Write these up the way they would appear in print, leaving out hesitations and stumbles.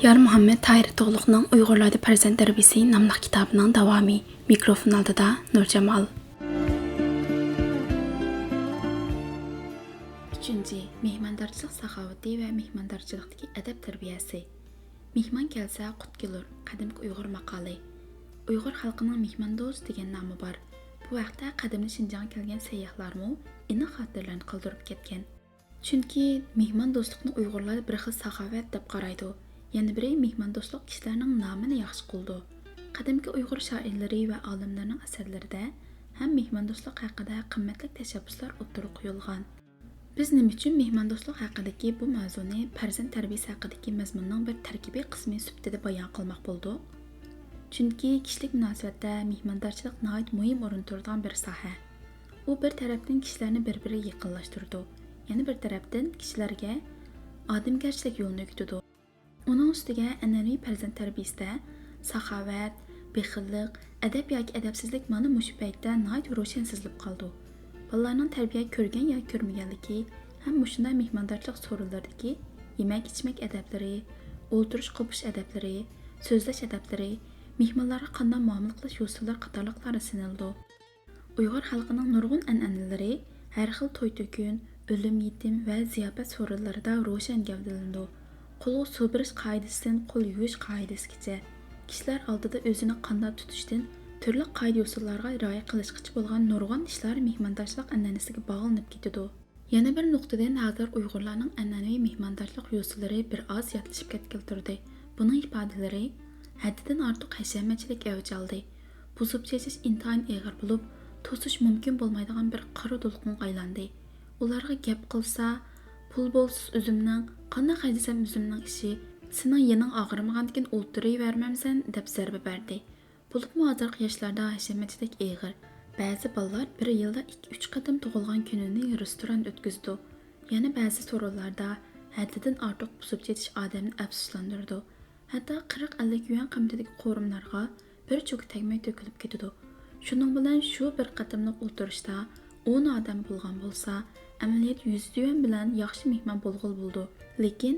Yar Muhammed Tahir Toğluqның Uyğurlarda Farzand Tərbiyəsi namlıq kitabının davamı. Mikrofon aldıda Nur Jamal. 3. Mehmandarçılıq saxavəti və mehmandarçılıqdakı ədəb tərbiyəsi. Mehman gəlsə qut kelur. Qədimki Uyğur maqalı. Uyğur xalqının mehmandost degan nomi bor. Bu vaqtda qadimli Şinjanğa kelgan səyyahlarmı iniq xatirlərini qaldırıb ketgan. Chunki mehmandostluqni Uyğurlar bir xil saxavət deb qaraydı. Yana biri mehmandostluq kishilarning nomini yaxshi qildi. Qadimki Uyg'ur shoirlari va olimlarning asarlarida ham mehmandostluq haqida qimmatli tashabbuslar o'ttirib qo'yilgan. Biz nima uchun mehmandostluq haqidagi bu mavzuni farzand tarbiyasi haqidagi mazmunning bir tarkibiy qismi sifatida bayon qilmoq bo'ldik? Chunki kishilik munosabatda mehmondorchilik nihoyat muhim o'rin turadigan bir soha. U bir tarafdan kishilarni bir-biriga yaqinlashtirdi, yana bir tarafdan kishilarga odamgarchilik yo'lini o'rgatdi. Onun ustiga an'anaviy farzand tarbiyasida saxovat, bexillik, adab yoki adabsizlik mana mushu paytda nihoyat ro'shan sezilib qoldi. Bolalarning tarbiya ko'rgan yoki ko'rmaganligi ham shunday mehmondorchilik so'rinlaridagi yemak-ichmak adablari, o'ltirish qo'pish adablari, so'zlash adablari, mehmonlarga qanday muomala qilish usullari qatorliqlari sinildi. Uyg'ur xalqining nurg'un an'analari har xil to'y-to'kun, o'lim yetim va ziyofat so'rinlarida ro'shan gavdalandi. Qo'lga suv berish qoidasidan qo'l yuvish qoidasigacha kishilar oldida o'zini qanday tutishdan turli qoida usullarga rioya qilishgacha bo'lgan nurg'un ishlar mehmondorchilik an'anasiga bog'lanib ketadi. Yana bir nuqtadan hozir Uyg'urlarning an'anaviy mehmondorchilik usullari bir oz yatlashib ketgan. Buning ifodalari haddidan ortiq hashamatchilik avj oldi. Buzib chechish intayin og'ir bo'lib, to'sish mumkin bo'lmaydigan bir qora to'lqinga aylandi. Ularga gap qilsa, pul bo'lsiz o'zimning, qanday xajisam o'zimning ishi, sening yening og'irmagandan o'ltiravermamsan deb zarba berdi. Bo'libmi hozirgi yoshlarda hashamatchilik og'ir. Ba'zi bolalar bir yilda 2-3 qatim tug'ilgan kunini restoranda o'tkazdi. Yana ba'zi so'rovlarda haddidan ortiq buzib chetish odamni afsuslantirdi. Hatto 40-50 yuan qiymatidagi qo'rimlarga bir cho'k tagmay to'kilib ketdi. Shuning bilan shu bir qatimliq o'tirishda 10 odam bo'lgan bo'lsa, amaliyot 100 yuan bilan yaxshi mehmon bo'lg'il bo'ldi. Lekin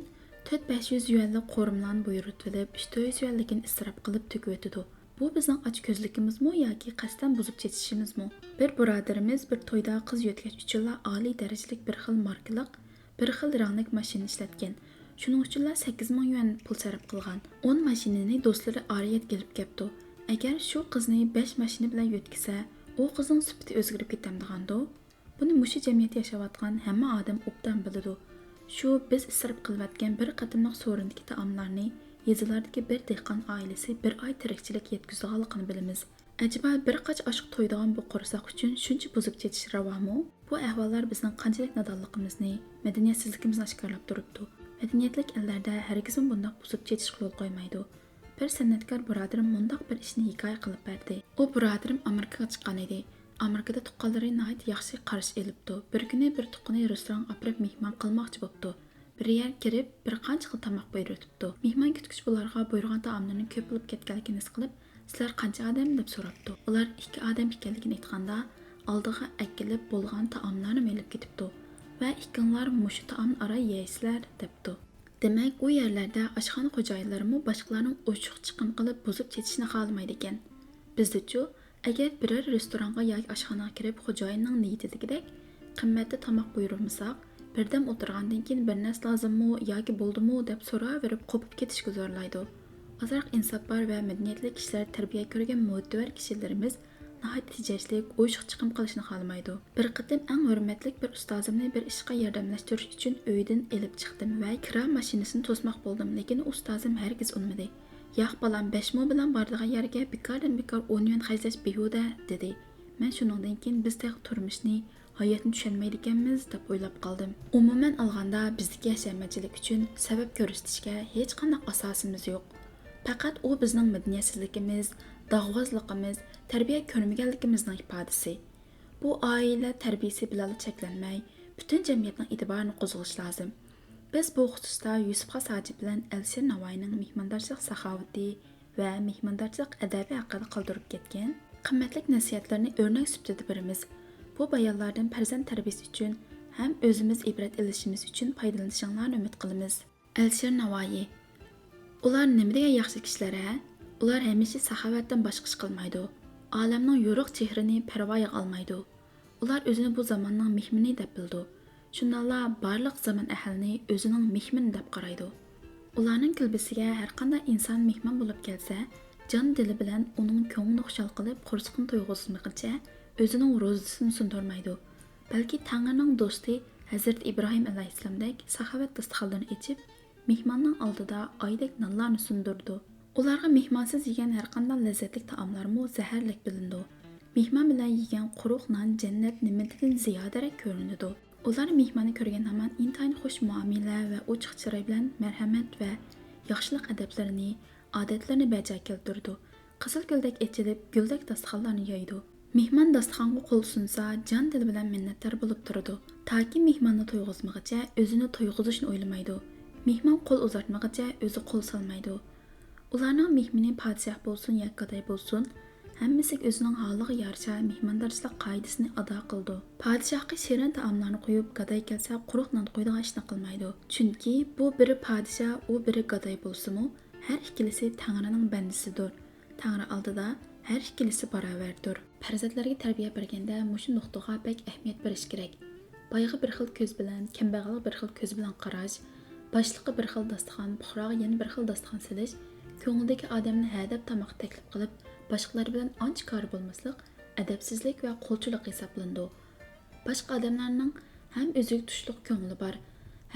4-500 yuanlik qo'rimlarni buyurtilib, 300 yuanlikini isrof qilib to'kib o'tdi. Bu bizning och ko'zligimizmi yoki qasddan buzib chetishimizmi? Bir birodarimiz bir to'yda qiz yo'tkash uchun oliy darajalik bir xil markalik, bir xil ranglik mashina ishlatgan. Shuning uchun 8000 yuan pul sarf qilgan. 10 mashinani do'stlari oriyat kelib ketdi. Agar shu qizni 5 mashina bilan yo'tkisa, u qizning sifati o'zgarib ketamdiganda, buni mushu jamiyatda yashayotgan hamma odam obdan biladi. Shu biz isrof qilayotgan bir qatimliq so'rindagi taomlarni yezilardagi bir dehqon oilasi bir oy tirikchilik yetkazganligini bilamiz. Acaba bir qach oshiq to'ydigan bu qo'rsoq uchun shuncha buzib chetish ravomi? Bu ahvollar bizning qanchalik nodonligimizni, madaniyatsizligimizni oshkorlab turibdi. Madaniyatlik ellarda hargiz bunday buzib chetish qo'l qo'ymaydi. Bir san'atkor birodarim bunday bir ishni hikoya qilib berdi. U birodarim Amerikaga chiqqan edi. Amerikada tuqqanlari nihoyat yaxshi qarshi elibdi. Bir kuni bir tuqqani restoranga olib mehmon qilmoqchi bo'pti. Bir yer kirib, bir qancha xil tomoq buyurtibdi. Mehmon kutgich bularga buyurgan taomlarning ko'p bo'lib ketganligini his qilib, "Sizlar qancha odam?" deb so'rabdi. Ular 2 odam ekanligini aytganda, oldiga akilib bo'lgan taomlarni elib ketibdi va "Ikkinglar mushu taomni ara yeysizlar" debdi. Demak, u yerlarda oshxona xo'jayinlari boshqalarning ochiq chiqim qilib buzib chetishni xohlamaydi ekan. Bizda-chu, agar biror restoranga yoki oshxonaga kirib xo'jayinning niyatidagidek qimmatli tomoq buyurmasak, birdam o'tirgandan keyin bir narsa lozimmi yoki bo'ldimi deb so'raverib qopib ketishga zo'rlaydi. Ozroq insofbor va madaniyatli kishilar tarbiya ko'rgan mo'tadvar kishilarimiz nihoyat tejashlik, ochiq chiqim qilishni xohlamaydi. Bir qatim eng hurmatli bir ustozimni bir ishga yordamlashtirish uchun uydan elib chiqdim va kira mashinasini to'smoq bo'ldim, lekin ustozim hargiz unmadi. "Yo'q balam, 5 mo bilan bordigan yerga bekor 10 yuan xarjlash behuda" dedi. Men shuningdan keyin bizdagi turmushni, hayotni tushunmaydi ekanmiz deb o'ylab qoldim. Umuman olganda bizdagi yashamatchilik uchun sabab ko'rsatishga hech qanday asosimiz yo'q. Faqat u bizning madaniyatsizligimiz, dog'vozligimiz, tarbiya ko'rmaganligimizning ifodasi. Bu oila tarbiyasi bilan cheklanmay, butun jamiyatning e'tiborini qo'zg'ash lozim. Biz bu xususda Yusuf Hasaji bilan Alisher Navoiyning mehmondorchilik saxovati va mehmondorchilik adabi haqida qoldirib ketgan qimmatli nasihatlarni o'rnak sifatida beramiz. Bu bayonlardan farzand tarbiyasi uchun ham o'zimiz ibrat olishimiz uchun foydalanishinglarni umid qilamiz. Alisher Navoiy Ular nima degan yaxshi kishilar ha? Ular hamisha saxovatdan boshqa ish qilmaydi. Olamning yo'riq chehrini parvoya olmaydi. Ular o'zini bu zamonning mehmoni deb bildi. Shundaqla barliq zamon ahlini o'zining mehmoni deb qaraydi. Ularning kulbisiga har qanday inson mehmon bo'lib kelsa, jon dili bilan uning ko'nglini xushal qilib, qursqini to'yg'izmaguncha o'zining ro'zasini sundirmaydi. Balki Tangrining do'sti Hazrat Ibrohim alayhissalomdek saxovat dasturxonlarini ichib, mehmonning oldida oydek nonlarni sundirdi. Ularga mehmonsiz yegan har qanday lazzatli taomlarmi zaharlik bilindi. Mehmon bilan yegan quruq non jannat nimatidan ziyodaroq ko'rinadi. Ular mehmonni ko'rgan hamon intayin xush muomala va ochiq chiroy bilan marhamat va yaxshilik adablarini, odatlarini bajo keltirdi. Qizil guldek echilib, guldek dasturxonlarni yoydi. Mehmon dasturxonga qo'l sunsa, jon dili bilan minnatdor bo'lib turadi. Toki mehmonni to'yg'izmaguncha o'zini to'yg'izishni o'ylamaydi. Mehmon qo'l uzatmaguncha o'zi qo'l solmaydi. Ularning mehmoni podshoh bo'lsin yoki gadoy bo'lsin, hammasi o'zining holiga yarasha mehmondorchilik qoidasini ado qildi. Podshohga shirin taomlarni qo'yib, gadoy kelsa quruq non qo'ydigan ishni qilmaydi. Chunki bu biri podshoh, u biri gadoy bo'lsa-mu, har ikkilisi Tangrining bandisidir. Tangri oldida har ikkilisi barobardir. Farzandlarga tarbiya berganda mushu nuqtaga bek ahamiyat berish kerak. Boyga bir xil ko'z bilan, kambag'alga bir xil ko'z bilan qarash, boshliqqa bir xil dasturxon, puhroga yana bir xil dasturxon silish, ko'ngildagi odamni hadab tomoq taklif qilib, boshqalar bilan ancha kori bo'lmaslik adabsizlik va qo'lchilik hisoblandi. Boshqa odamlarning ham o'ziga tushliq ko'ngli bor.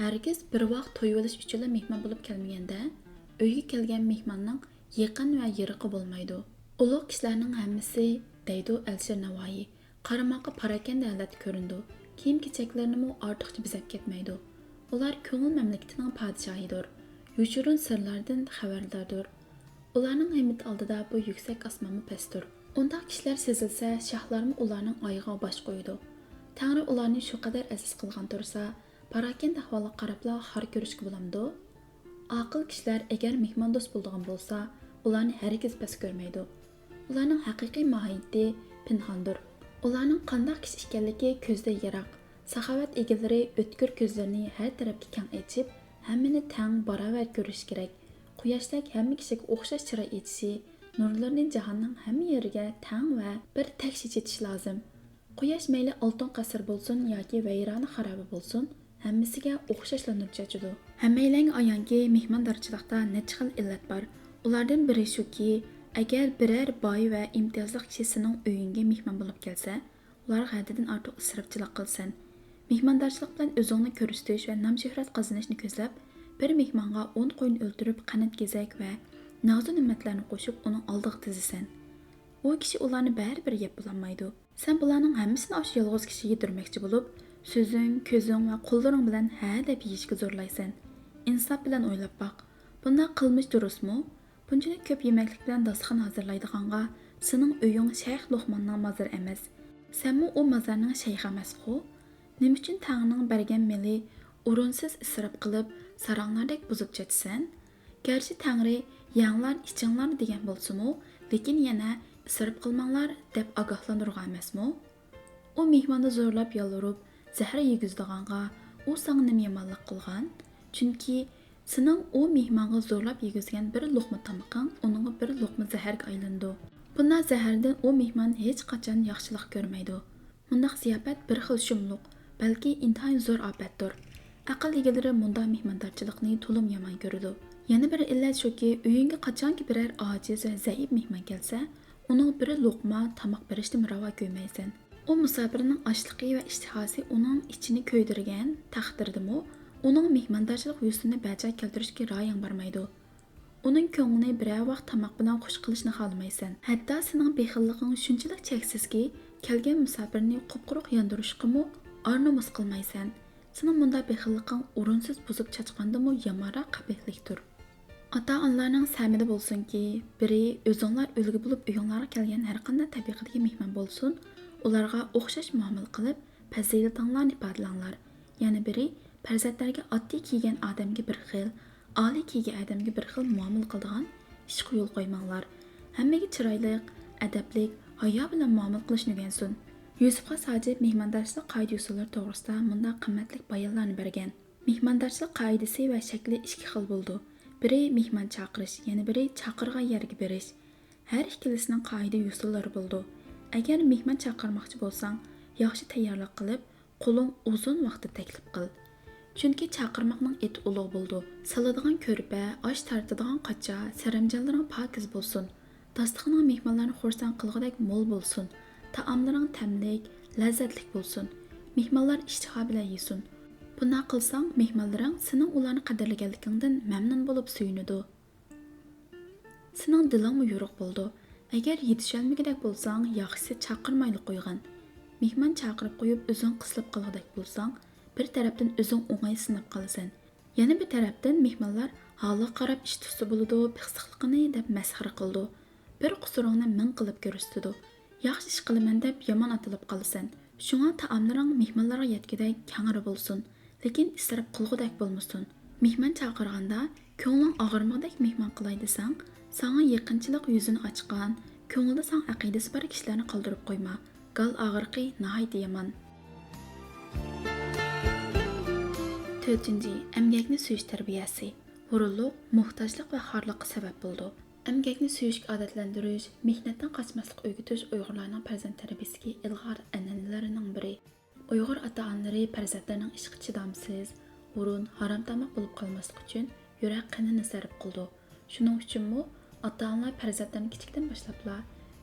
Hargiz bir vaqt to'y bo'lish uchun mehmon bo'lib kelmaganda, uyga kelgan mehmonning yaqin va yiriqi bo'lmaydi. Ulug' kishilarning hammasi deydi Alisher Navoiy, qaramoqqa parakanda holat ko'rindi. Kiyim-kechaklarni ortiqcha bizab ketmaydi. Ular ko'ngil mamlakatining podshohidir. Yoshirin sirlardan xabardordir. Ularning himmat oldida bu yuksak osmonmi pastdir. Undaq kishilar sezilsa, shohlarmi ularning oyiga bosh qo'ydi. Tangri ularni shu qadar aziz qilgan tursa, parakanda ahvolga qarabla xor ko'rishga bo'lamdi. Aqil kishilar agar mehmondo'st bo'ladigan bo'lsa, ularni hargiz past ko'rmaydi. Ularning haqiqiy mohiyati pinhondir. Ularning qanday kishi ekanligi ko'zda yiroq. Saxovat egalari o'tkir ko'zlarini har tarafga keng ochib, hammani tang barobar ko'rish kerak. Quyoshdek hamma kishiga o'xshash chiroy etishi, nurlarni jahonning hamma yeriga tang va bir tak shechitish lozim. Quyosh mayli oltin qasr bo'lsin yoki vayrona xaroba bo'lsin, hammasiga o'xshashla nur chachidi. Hammalarga ayonki, mehmondorchilikda necha xil illat bor. Ulardan biri shuki, agar biror boy va imtiyozli kishi sening uyingga mehmon bo'lib kelsa, ular haddidan ortiq isrofchilik qilsin. Mehmondorchilik bilan o'zingni ko'rsatish va nom-shuhrat qozonishni ko'zlab, bir mehmonga 10 qo'yni o'ldirib, qanat gezak va nozik ne'matlarni qo'shib uning oldiga tizasan. U kishi ularni baribir yeb bo'lmaydi. Sen bularning hammasini o'sha yolg'iz kishi yedirmoqchi bo'lib, so'zing, ko'zing va qo'llaring bilan ha deb yeyishga zo'rlaysan. Insof bilan o'ylab boq. Bunday qilmish durustmi? Bunchalik ko'p yemaklik bilan dasturxon hozirlaydiganga, sening uying Shayx Luqmonning mazari emas. Senmi u mazarning shayxi emas-ku? Nima uchun Tangrining bergan meli o'rinsiz isrof qilib, saranglardek buzib chetsan? Garchi Tangri yanglar, ichinglar degan bo'lsa-mu, lekin yana isrof qilmanglar deb ogohlantirgan emasmi? U mehmonni zo'rlab yolvorib, zahar yegizdiganga, u senga nima yomonlik qilgan? Chunki sening u mehmonga zo'rlab yegizgan bir luqma tomoqing uningga bir luqma zaharga aylandi. Bunday zahardan u mehmon hech qachon yaxshilik ko'rmaydi. Bundaq ziyofat bir xil shumluq, balki intayin zo'r ofatdir. Aql egalari bunda mehmondorchilikni to'lim yomon ko'radi. Yana bir illat shuki, uyingga qachonki biror ojiz va zaif mehmon kelsa, uning bir luqma tomoq berishni ravo ko'rmaysan. U musofirning ochliqi va ishtihosi uning ichini ko'ydirgan taqdirdimi, uning mehmondorchilik husnini bajo keltirishga roying bormaydi. Uning ko'nglini biror vaqt tomoq bilan xush qilishni xohlamaysan. Hatto sening bexilliging shunchalik cheksizki, kelgan musofirni qupquruq yondirishqimi arnomus qilmaysan. Sening bunday bexilliging o'rinsiz buzib chachqandimi yomonroq qabihlikdir. Ota-onalarning samida bo'lsinki, biri o'zinglar o'lgi bo'lib uyinglarga kelgan har qanday tabiqatga mehmon bo'lsin, ularga o'xshash muomala qilib, fazilatinglarni ifodalanglar. Yana biri farzandlarga oddiy kiygan odamga bir xil, oliy kiygan odamga bir xil muomala qiladigan ishga yo'l qo'ymanglar. Hammaga chiroyli, adabli, hayo bilan muomala qilishni o'rgansin. Yusufga Sajib mehmondorchilik qoida-usullari to'g'risida bunday qimmatli bayonlarni bergan. Mehmondorchilik qoidasi va shakli ikki xil bo'ldi. Biri mehmon chaqirish, yana biri chaqirgan yerga berish. Har ikkilisining qoida usullari bo'ldi. Agar mehmon chaqirmoqchi bo'lsang, yaxshi tayyorlik qilib, qo'ling uzun vaqtda taklif qil. Chunki chaqirmoqning eti ulug' bo'ldi. Saladigan ko'rpa, osh tartadigan qacha, saramjonlaring pokiz bo'lsin. Dasturxonning mehmonlarni xursand qilgudek mo'l bo'lsin. Taomlaring tamlik, lazzatli bo'lsin. Mehmonlar ishtiha bilan yesin. Buni qilsang, mehmonlaring sening ularni qadrlaganligingdan mamnun bo'lib suyunadi. Sening dilingmi yo'riq bo'ldi. Agar yetisholmagidek bo'lsang, yaxshisi chaqirmayli qo'ygan. Mehmon chaqirib qo'yib o'zing qisilib qolgudek bo'lsang, bir tarafdan o'zing o'ng'ay sinib qolasan. Yana bir tarafdan mehmonlar holiga qarab ish tutsa bo'ladi, piqsiqligini deb masxara qildi. Bir qusuringni ming qilib ko'rsatdi. Yaxshi ish qilaman deb yomon atilib qolasan. Shunga taomlaring mehmonlarga yetgidek kangri bo'lsin, lekin isrof qilgudek bo'lmasin. Mehmon chaqirganda ko'ngling og'irmagdek mehmon qilay desang, sana yaqinchilik yuzini ochgan, ko'ngilda san aqidasi bor kishilarni qoldirib qo'yma. Gal og'irqi nihoyat yomon. 4. Emgakni suyish tarbiyasi. Hurulluq, muhtojlik va xorliqqa sabab bo'ldi. Emgakni suyishga odatlantirish, mehnatdan qochmaslik o'rgatish Uyg'urlarning farzand tarbiyasiga ilg'or an'analarining biri. Uyg'ur ota-onalari farzandlarining ishqa chidamsiz, o'rin, harom tamoq bo'lib qolmaslik uchun yurak qanini sarf qildi. Shuning uchunmi ota-onalar farzandlarni kichikdan boshlabla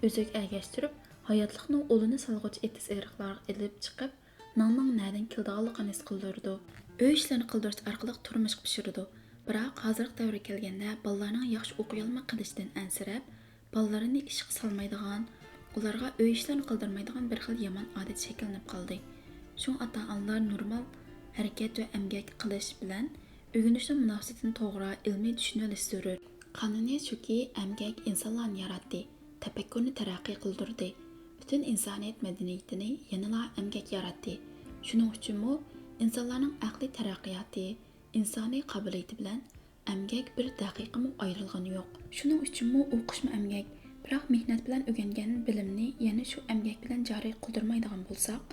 o'ziga ergashtirib, hayotlikning o'lini salg'uvchi etis eriqlarga ilib chiqib, nonning nadan keldiganligini his qildirdi. Uy ishlarini qildirish orqali turmush pishirdi. Biroq hozirgi davrga kelganda bolalarning yaxshi o'qiy olmay qilishidan ansirab, bolalarini ishga solmaydigan, ularga uy ishlarini qildirmaydigan bir xil yomon odat shakllanib qoldi. Shu ota-onalar normal harakat va emgak qilish bilan o'rganishning munosabatini to'g'ri ilmiy tushunib olish zarur. Qonuniyat shuki, emgak insonlarni yaratdi, tafakkurni taraqqiy qildirdi. Butun insoniyat madaniyatini yanada emgak yaratdi. Shuning uchunmi insonlarning aqliy taraqqiyoti, insoniy qobiliyati bilan emgak bir daqiqami ayrilgani yo'q. Shuning uchunmi o'qishmi emgak, biroq mehnat bilan o'rgangan bilimni yana shu emgak bilan joriy qildirmaydigan bo'lsak,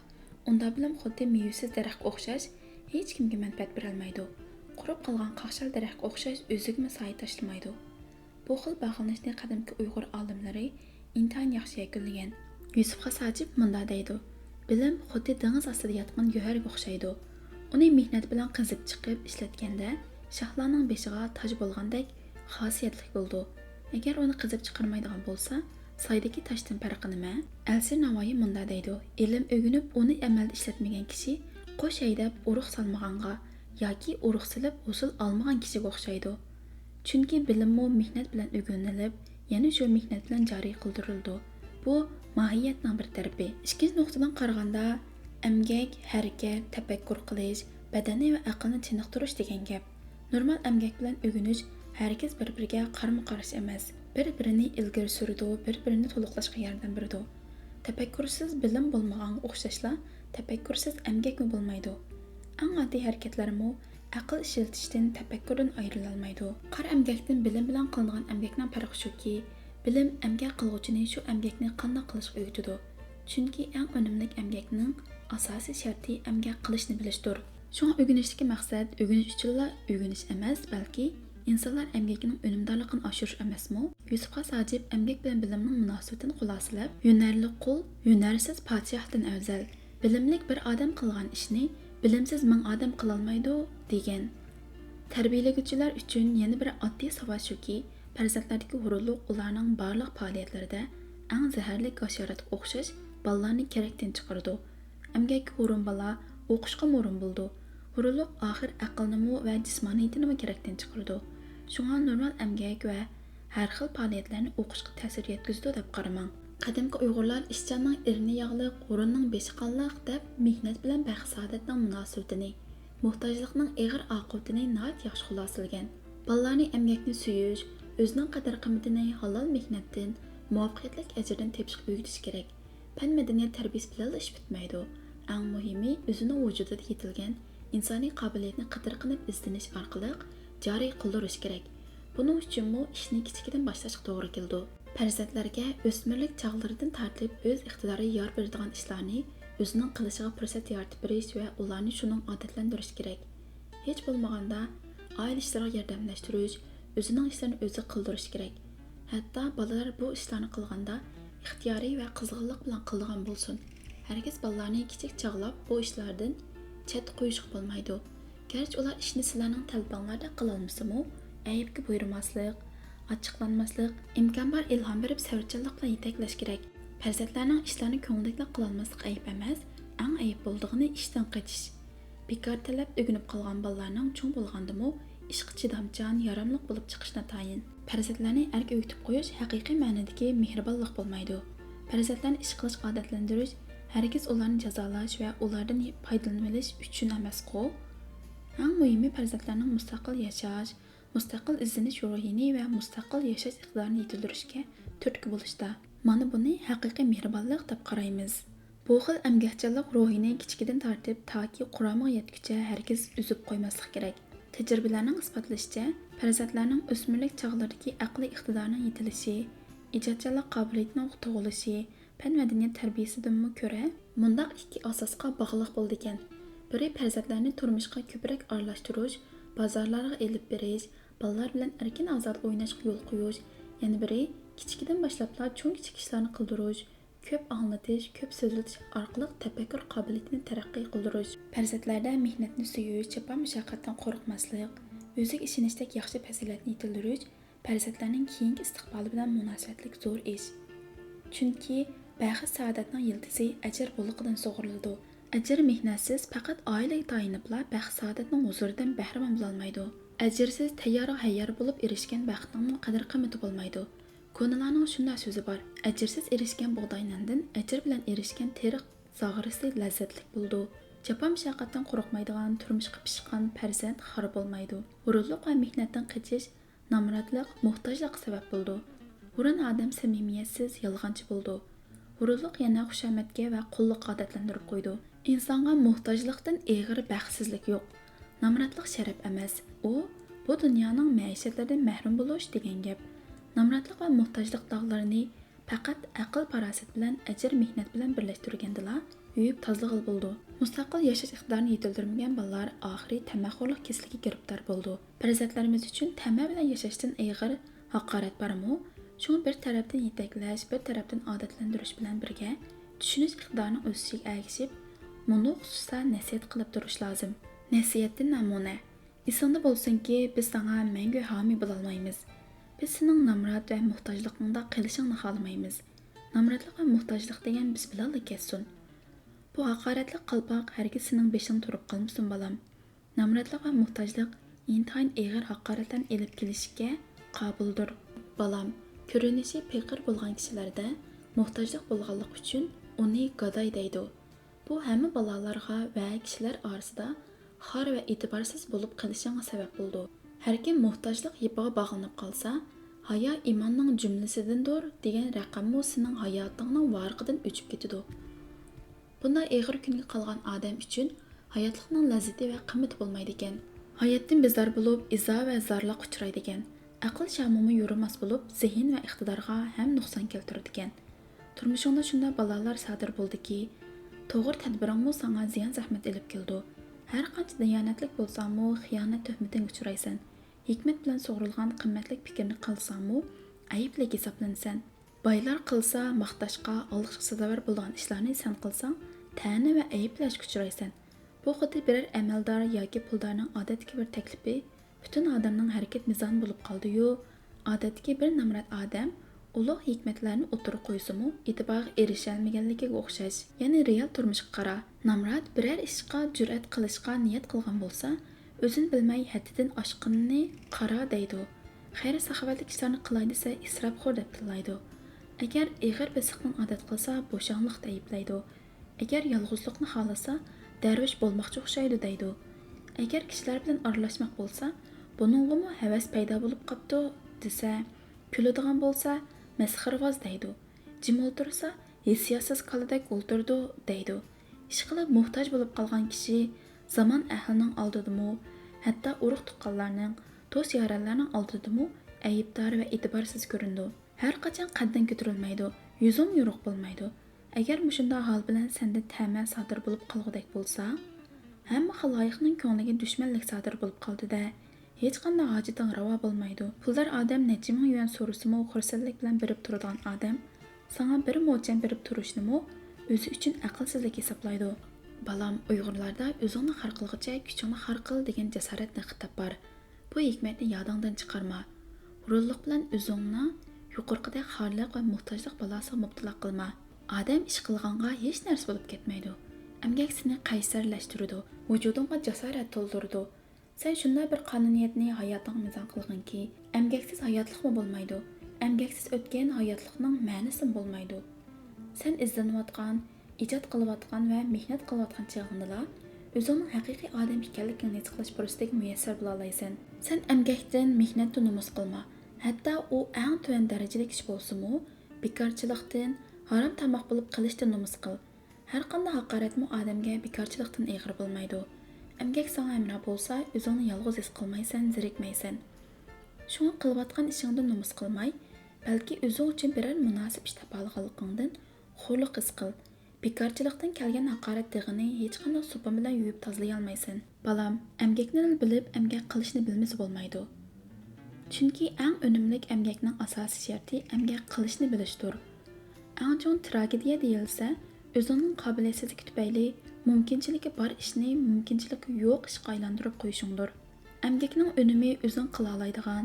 unda bilim xuddi mevasiz daraxtga o'xshash hech kimga manfaat berolmaydi. Qurib qolgan qaqshal daraxtga o'xshash o'ziga soya tashlamaydi. Bu xil bag'lanishni qadimgi Uyg'ur olimlari intayin yaxshi yakunlagan. Yusuf Xasajib munda deydi: bilim xuddi dengiz ostida yotgan go'harga o'xshaydi. Uni mehnat bilan qazib chiqib ishlatganda shohlarning beshiga toj bo'lgandek xosiyatli bo'ldi. Agar uni qazib chiqarmaydigan bo'lsa, soydagi toshdan farqi nima? Alisher Navoiy munda deydi: ilm o'rganib uni amalda ishlatmagan kishi qo'sh haydab urug' solmaganga yoki urug' silib hosil olmagan kishiga o'xshaydi. Chunki bilimmo mehnat bilan o'rganilib, yana shu mehnat bilan joriy qildirildi. Bu mohiyatning bir tarafi. Ikkinchi nuqtadan qaraganda, emgak, harakat, tafakkur qilish, badani va aqlni chiniqtirish degan gap. Normal emgak bilan o'rganish hargiz bir-biriga qarama-qarshi emas. Bir-birini ilgari suradi, bir-birini to'liqlashga yordam beradi. Tafakkursiz bilim bo'lmaganga o'xshashla, tafakkursiz emgakmi bo'lmaydi. Eng oddiy harakatlarmo aql ishlatishdan tafakkurdan ayrila olmaydi. Qar emgakdan bilim bilan qilingan emgakning farqi shuki, bilim emgak qilguvchini shu emgakni qanday qilishga o'rgatadi. Chunki eng unumli emgakning asosiy sharti emgak qilishni bilishdir. Shunga o'rganishdagi maqsad o'rganish uchunla o'rganish emas, balki insonlar emgakining unumdorligini oshirish emasmi? Yusuf Xasajib emgak bilan bilimning munosabatini xulosalab, yunarli qul, yunarsiz podshohdan afzal. Bilimlik bir odam qilgan ishni bilimsiz ming odam qilolmaydi degan. Tarbiyalaguchilar uchun yana bir oddiy savol shuki, farzandlardagi hurulluq ularning barliq faoliyatlarida eng zaharli hasharotga o'xshash bolalarni kerakdan chiqardi. Emgakka o'rin bola o'qishga o'rin bo'ldi. Hurulluq oxir aqlnimi va jismoniyatini kerakdan chiqardi. Shunga normal emgak va har xil faoliyatlarni o'qishga ta'sir yetkazdi deb qaramang. Qadimgi Uyg'urlar ishchanning erini yog'liq, o'rinning beshi qanliq deb mehnat bilan baxt saodatning munosabatini, muhtojlikning og'ir oqibatini nihoyat yaxshi xulosalagan. Bolalarni emgakni suyish, o'zining qadr-qimmatini halol mehnatdan, muvaffaqiyatli ajrdan tepishga o'rgatish kerak. Fan madaniyat tarbiyasi bilan ish bitmaydi. Eng muhimi, o'zining vujudida yetilgan insoniy qobiliyatni qadr qilib izlanish orqali joriy qildirish kerak. Buning uchunmi ishni kichikdan boshlashga to'g'ri keldi. Farzandlarga o'smirlik chog'laridan tortib o'z iqtidoriga yor beradigan ishlarni o'zining qilishiga fursat yaratib berish va ularni shuning odatlantirish kerak. Hech bo'lmaganda oila ishlariga yordamlashtirish, o'zining ishlarini o'zi qildirish kerak. Hatto bolalar bu ishlarni qilganda ixtiyoriy va qizg'inlik bilan qiladigan bo'lsin. Hargiz bolalarni kichik chog'lab bu ishlardan chet qo'yishga bo'lmaydi. Garchi ular ishni sizlarning talabanglarda qila olmasa-mu, aybga buyurmaslik, ochiqlanmaslik, imkon bor ilhom berib savrchanlik bilan yetaklash kerak. Farzandlarning ishlarni ko'ngildagidek qila olmaslik ayb emas, eng ayb bo'ldig'ini ishdan qochish. Bekor talab o'rganib qolgan bolalarning cho'ng bo'lgandimi, ishqa chidamchan, yaramliq bo'lib chiqishni tayin. Farzandlarni erga o'tib qo'yish haqiqiy ma'nodagi mehribonlik bo'lmaydi. Farzandlarni ish qilishga odatlantirish hargiz ularni jazolash va ulardan foydalanib olish uchun emas-ku. Eng muhimi farzandlarning mustaqil yashash, mustaqil izlanish ruhini va mustaqil yashash iqtidorini yetildirishga turtki bo'lishda. Mana buni haqiqiy mehribonlik deb qaraymiz. Bu xil emgakchanlik ruhini kichkidan tortib toki quramiga yetguncha hargiz uzib qo'ymaslik kerak. Tajribalarning isbotlashicha, farzandlarning o'smirlik chog'laridagi aqliy iqtidorining yetilishi, ijodkorlik qobiliyatining tug'ilishi, fan madaniyat tarbiyasidan ko'ra mundaq ikki asosga bog'liq bo'ldi ekan. Biri farzandlarni turmushga ko'proq aralashtirish, bozorlarga elib berish, bolalar bilan erkin ozod o'ynashga yo'l qo'yish, yana biri kichikdan boshlabla cho'ng kichik ishlarni qildirish, ko'p anglatish, ko'p so'zlatish orqali tafakkur qobiliyatini taraqqiy qildirish. Farzandlarda mehnatni suyish, jafo mushaqqatdan qo'rqmaslik, o'ziga ishonishdek yaxshi fazilatni yetildirish farzandlarning keyingi istiqboli bilan munosabatlik zo'r ish. Chunki baxt saodatning yildizi ajr bo'liqidan sug'uriladi. Ajr mehnatsiz faqat oilaga tayinibla baxt saodatning huzuridan bahramand bo'la olmaydi. Ajrsiz tayyor hayyor bo'lib erishgan baxtning qadr-qimmati bo'lmaydi. Ko'nalarning shunday so'zi bor: ajrsiz erishgan bug'doy nondan ajr bilan erishgan teriq zog'irisi lazzatli bo'ldi. Jafo mushaqqatdan qo'rqmaydigan, turmushga pishgan farzand xor bo'lmaydi. G'ururlik va mehnatdan qochish nomrodlik, muhtojlik sabab bo'ldi. Burun odam samimiyatsiz, yolg'onchi bo'ldi. G'ururlik yana xushomadga va qulluqqa odatlantirib qo'ydi. Insonga muhtojlikdan eg'ir baxtsizlik yo'q. Nomrodlik sharaf emas. U bu dunyoning maishatlaridan mahrum bo'lish degan gap. Nomrodlik va muhtojlik dog'larini faqat aql farosat bilan, ajr mehnat bilan birlashtirgandila yuyib tozlig'il bo'ldi. Mustaqil yashash iqtidorini yetildirmagan bolalar oxiri tamaxurlik kasaliga giribdor bo'ldi. Farzandlarimiz uchun tama bilan yashashdan eg'ir haqorat bormi? Shuni bir tarafdan yetaklash, bir tarafdan odatlantirish bilan birga tushunish iqtidorining o'sishiga ergishib, buni xususan nasihat qilib turish lozim. Nasihatdan namuna: esingda bo'lsinki, biz senga mangu homiy bo'la olmaymiz. Biz sening nomrod va muhtojligingda qilishingni xohlamaymiz. Nomrodlik va muhtojlik degan biz bilan ketsin. Bu haqoratli qalpoq hargiz sening beshing turib qolmasin bolam. Nomrodlik va muhtojlik intayin eg'ir haqoratdan elib kelishga qobildir. Bolam, ko'rinishi faqir bo'lgan kishilarda muhtojlik bo'lganlik uchun uni gadoy deydi. Bu hamma bolalarga va kishilar orasida xor va e'tiborsiz bo'lib qolishiga sabab bo'ldi. Har kim muhtojlik yipiga bog'lanib qolsa, hayo imonning jumlasidandir degan raqammi sening hayotingning varqidan o'chib ketadi. Bunday eg'ir kunga qolgan odam uchun hayotlikning lazzati va qimmati bo'lmaydi ekan. Hayotdan bezor bo'lib, izo va zorliq uchraydi ekan. Aql shamumi yurimas bo'lib, zehn va iqtidorga ham nuqson keltiradi ekan. Turmushingda shunday balolar sodir bo'ldiki, to'g'ri tadbiringmi senga ziyon zahmat elib keldi. Har qancha diyonatlik bo'lsangmi, xiyonat tuhmatiga uchraysan. Hikmat bilan sug'urilgan qimmatli fikrni qilsangmi, ayiblik hisoblanasan. Boylar qilsa maqtashqa, olqishga sazovor bo'lgan ishlarni sen qilsang, ta'na va ayblashga uchraysan. Bu xuddi biror amaldor yoki puldorning odatdagi bir taklifi butun odamning harakat mizoni bo'lib qoldi-yu, odatdagi bir nomrod odam ulug' hikmatlarni o'tirib qo'ysimi, e'tiborga erisha olmaganligiga o'xshash. Ya'ni real turmushga qara. Nomrod biror ishga jur'at qilishga niyat qilgan bo'lsa, o'zini bilmay haddidan oshqinni qara deydi. Xayr saxovatli ishlarni qilay desa isrofxo'r deb tillaydi. Agar eg'ir bisiqni odat qilsa, bo'shonliq ayiblaydi. Agar yolg'izlikni xolasa, darvish bo'lmoqchi o'xshaydi deydi. Agar kishilar bilan aralashmoq bo'lsa, buningga havas paydo bo'lib qopti desa, kuladigan bo'lsa, masxaravoz deydi. Jim o'tirsa, hissiyotsiz qaladak o'ltirdi deydi. Ish qilib muhtoj bo'lib qolgan kishi zamon ahlining oldidimi, hatto urug' tuqqanlarning, do'st yoronlarning oldidimi ayibdor va e'tiborsiz ko'rindi. Har qachon qaddan ko'tarilmaydi, yuzim yo'ruq bo'lmaydi. Agar mushunda hol bilan senda ta'ma sodir bo'lib qolgudek bo'lsa, hamma xaloyiqning ko'ngliga dushmanlik sodir bo'lib qoldi-da, hech qanday hojiting ravo bo'lmaydi. Pullar odam necha ming yuan so'rasimi xursandlik bilan berib turadigan odam sana bir mo'lcham berib turishnimi o'zi uchun aqlsizlik hisoblaydi. Balam, Uyg'urlarda o'zingni har qilg'icha kuchingni har qil degan jasoratli xitob bor. Bu hikmatni yodingdan chiqarma. Hurlik bilan o'zingni yuqorqidek xorliq va muhtojlik balosiga mubtalo qilma. Odam ish qilganga hech narsa bo'lib ketmaydi. Emgak seni qaysarlashtiradi, vujudingga jasorat to'ldiradi. Sen shunday bir qonuniyatni hayotingga mizon qilganki, emgaksiz hayotlikmi bo'lmaydi. Emgaksiz o'tgan hayotlikning ma'nisi bo'lmaydi. Sen izlanayotgan, ijod qilayotgan va mehnat qilayotgan chog'ingda o'zingning haqiqiy odam ekanligingni his qilish fursatiga muyassar bo'la olasan. Sen emgakdan, mehnatdan nomus qilma. Hatto u eng tuvan darajalik ish bo'lsa-mu, bekorchilikdan, harom tamoq bo'lib qilishdan nomus qil. Har qanday haqoratmi odamga bekorchilikdan ig'ir bo'lmaydi. Emgak sana amra bo'lsa, o'zingni yolg'iz his qilmaysan, zerikmaysan. Shuni qilayotgan ishingdan nomus qilmay, balki o'zing uchun biror munosib ish topa olganligingdan xo'rlik his qil. Bekorchilikdan kelgan haqorat tig'ini hech qanday so'pa bilan yuvib tozalay olmaysan. Balam, emgakni bilib, emgak qilishni bilmasa bo'lmaydi. Chunki eng unumlik emgakning asosiy sharti emgak qilishni bilishdir. Eng chong tragediya deyilsa, o'zingning qobiliyatsizligi tufayli mumkinchiligi bor ishni mumkinchiligi yo'q ishga aylantirib qo'yishingdir. Emgakning unumi o'zing qila oladigan,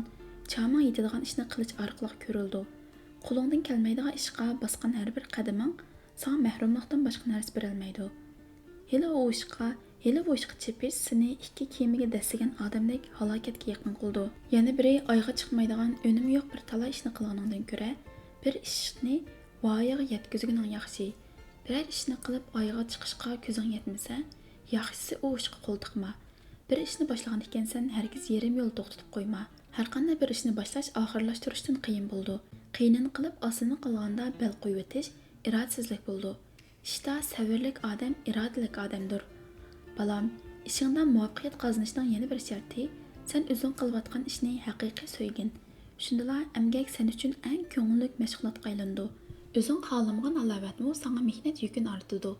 chamang yetadigan ishni qilish orqali ko'rildi. Qo'lingdan kelmaydigan ishga bosgan har bir qadaming sana mahrumlikdan boshqa narsa berolmaydi. Hele bu ishga chepish seni ikki kiyimiga dastagan odamdek halokatga yaqin qildi. Yana biri oyga chiqmaydigan, unumi yo'q bir talay ishni qilganingdan ko'ra, bir ishni voyaga yetkazganing yaxshi. Biror ishni qilib oyga chiqishga ko'zing yetmasa, yaxshisi u ishga qo'l tiqma. Bir ishni boshlagan ekansan, hargiz yarim yo'l to'xtatib qo'yma. Har qanday bir ishni boshlash oxirlashtirishdan qiyin bo'ldi. Qiyinini qilib osini qilganda bel qo'yib o'tish irodasizlik bo'ldi. İşte sabrlik odam irodalik odamdir. Balam, ishingdan muvaffaqiyat qozonishning yana bir sharti, sen o'zing qilayotgan ishni haqiqiy so'ygin. Shundala emgak sen uchun eng ko'ngillik mashg'ulotga aylandi. O'zing xohlamagan alovatmi sana mehnat yukini ortadi.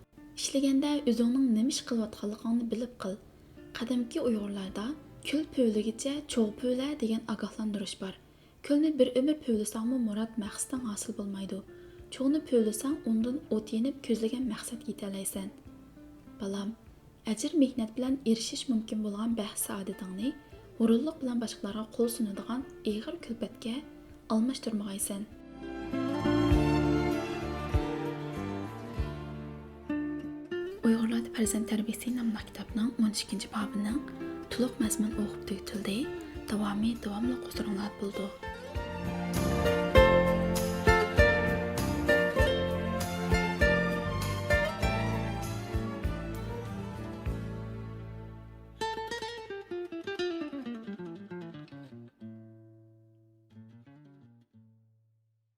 Ishlaganda o'zingning nima ish qilayotganligingni bilib qil. Qadimki Uyg'urlarda kul po'ligicha cho'g' po'la degan ogohlantirish bor. Kulni bir umr po'lisangmi murod maqsaddan hosil bo'lmaydi. Çoğunu pöyləsən, ondan ot yenib közləgən məqsəd yetələrsən. Balam, əcir mehnət bilən erişiş mümkün bolğan bəxş saadətingni g'ururlik bilan boshqalarga qo'l sunadigan ig'ir kulfatga almashtirmag'aysan. Uyg'urlarda farzand tarbiyasi nomli kitobning 12 bobining to'liq mazmun o'qib tugatildi. Davomli huzuringlar bo'ldi.